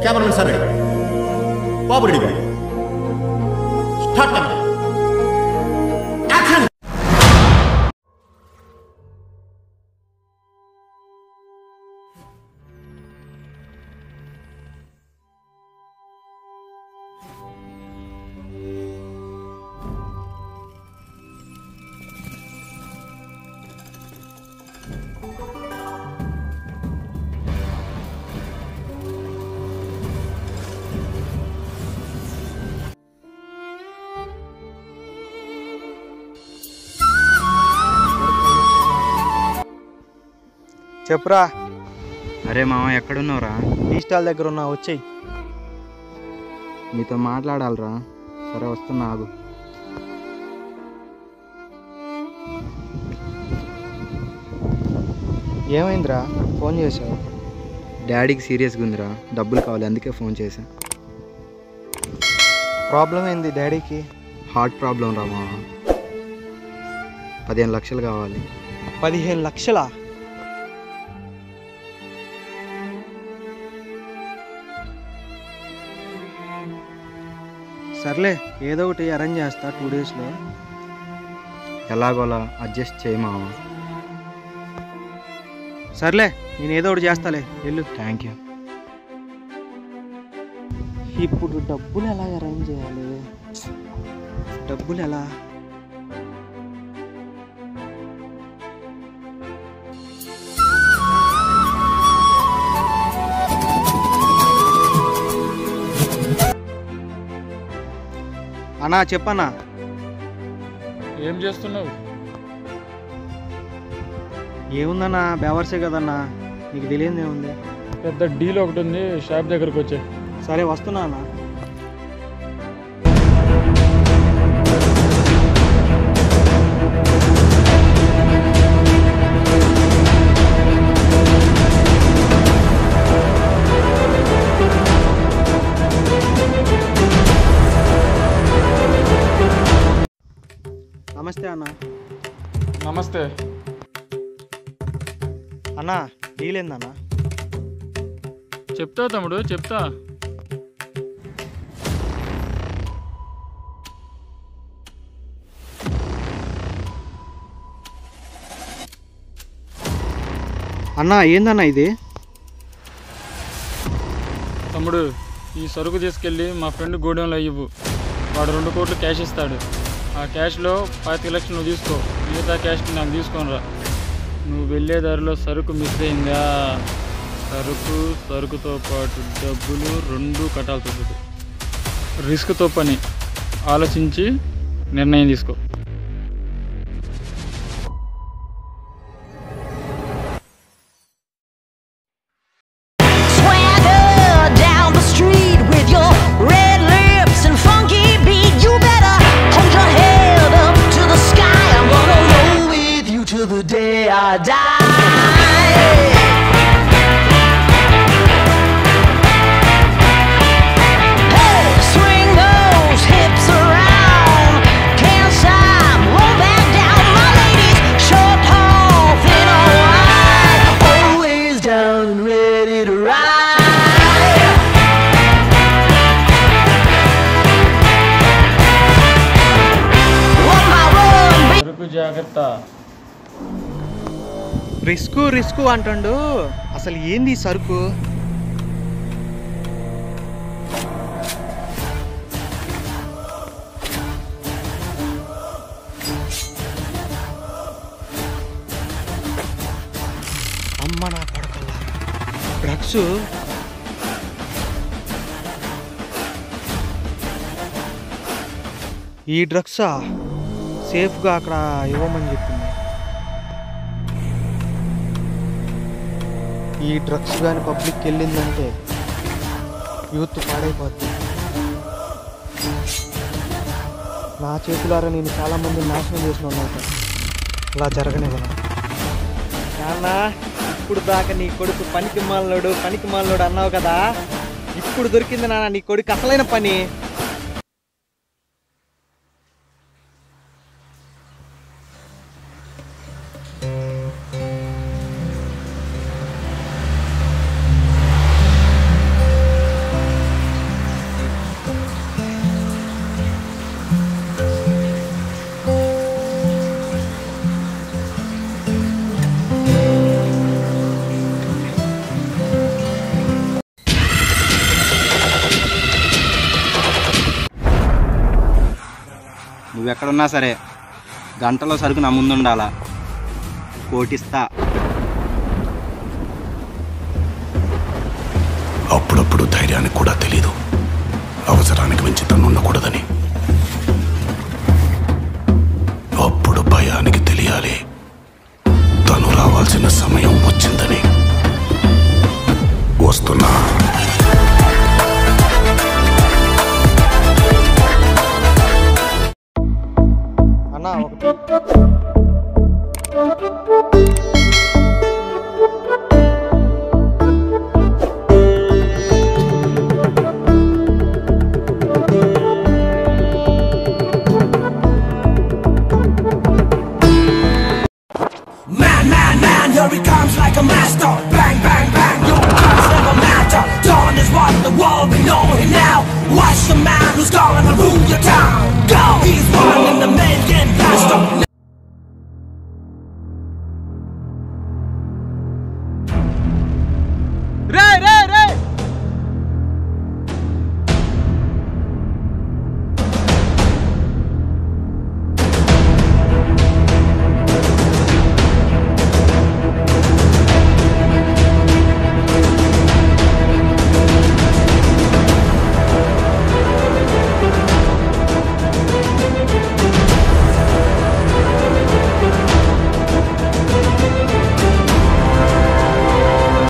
Cameramen sir ready, బాబు ready, start camera, action. చెప్పురా. అరే మామ ఎక్కడున్నావురా? టీ స్టాల్ దగ్గర ఉన్నా, వచ్చేయి. నీతో మాట్లాడాలిరా. సరే వస్తున్నా, ఆగు. ఏమైందిరా, ఫోన్ చేసావు? డాడీకి సీరియస్గా ఉందిరా, డబ్బులు కావాలి, అందుకే ఫోన్ చేశా. ప్రాబ్లం ఏంది డాడీకి? హార్ట్ ప్రాబ్లం రా మామ. 15 లక్షలు కావాలి. 15 లక్షలా? సర్లే, ఏదో ఒకటి అరేంజ్ చేస్తా 2 డేస్లో. ఎలాగోలా అడ్జస్ట్ చేయి మామ. సర్లే, నేను ఏదో ఒకటి చేస్తాలే, వెళ్ళు. Thank you. ఇప్పుడు డబ్బులు ఎలా అరేంజ్ చేయాలి? డబ్బులు ఎలా? అన్నా చెప్పన్నా. ఏం చేస్తున్నావు? ఏముందన్నా, బేవర్సే కదన్నా, నీకు తెలియదు ఏముంది. పెద్ద డీల్ ఒకటి ఉంది, షాప్ దగ్గరకు వచ్చే. సరే వస్తున్నా అన్న. నమస్తే అన్న. నమస్తే అన్న, డీల్ ఏందన్నా? చెప్తా తమ్ముడు, చెప్తా. అన్నా ఏందన్నా ఇది? తమ్ముడు, ఈ సరుకు తీసుకెళ్ళి మా ఫ్రెండ్ గోడౌన్లో ఇవ్వు. వాడు 2 కోట్లు క్యాష్ ఇస్తాడు. ఆ క్యాష్లో 25 లక్షలు నువ్వు తీసుకో, మిగతా క్యాష్ నాకు తీసుకొనిరా. నువ్వు వెళ్ళే దారిలో సరుకు మిస్ అయిందా, సరుకుతో పాటు డబ్బులు 2 కట్టాల్సి వస్తుంది. రిస్క్తో పని, ఆలోచించి నిర్ణయం తీసుకో. జాగ్రత్త. రిస్క్ అంటాడు. అసలు ఏంది సరుకు? అమ్మ నా కొడకల్లా, డ్రగ్స్. ఈ డ్రగ్సా? సేఫ్గా అక్కడ ఇవ్వమని చెప్పింది. ఈ డ్రగ్స్ కానీ పబ్లిక్కి వెళ్ళిందంటే యూత్ పాడైపోతుంది. నా చేతులారా నేను చాలామంది నాశనం చేసిన ఉన్నాను. అలా జరగనివ్వను. నాన్న, ఇప్పుడు దాకా నీ కొడుకు పనికి మాలినోడు అన్నావు కదా, ఇప్పుడు దొరికింది నాన్న నీ కొడుకు అసలైన పని. నువ్వెక్కడున్నా సరే గంటలో సరుకు నా ముందుండాలా. కోటిస్తా. అప్పుడప్పుడు ధైర్యానికి కూడా తెలీదు అవసరానికి మించి తను ఉండకూడదని. అప్పుడు భయానికి తెలియాలి తను రావాల్సిన సమయం వచ్చిందని. వస్తున్నా. అన్నా ఒకటి Here he comes like a master. Bang, bang, bang, your guns never matter. Dawn is what the world we know him now. Watch the man who's gonna rule your town. Go! He's one in a million blaster.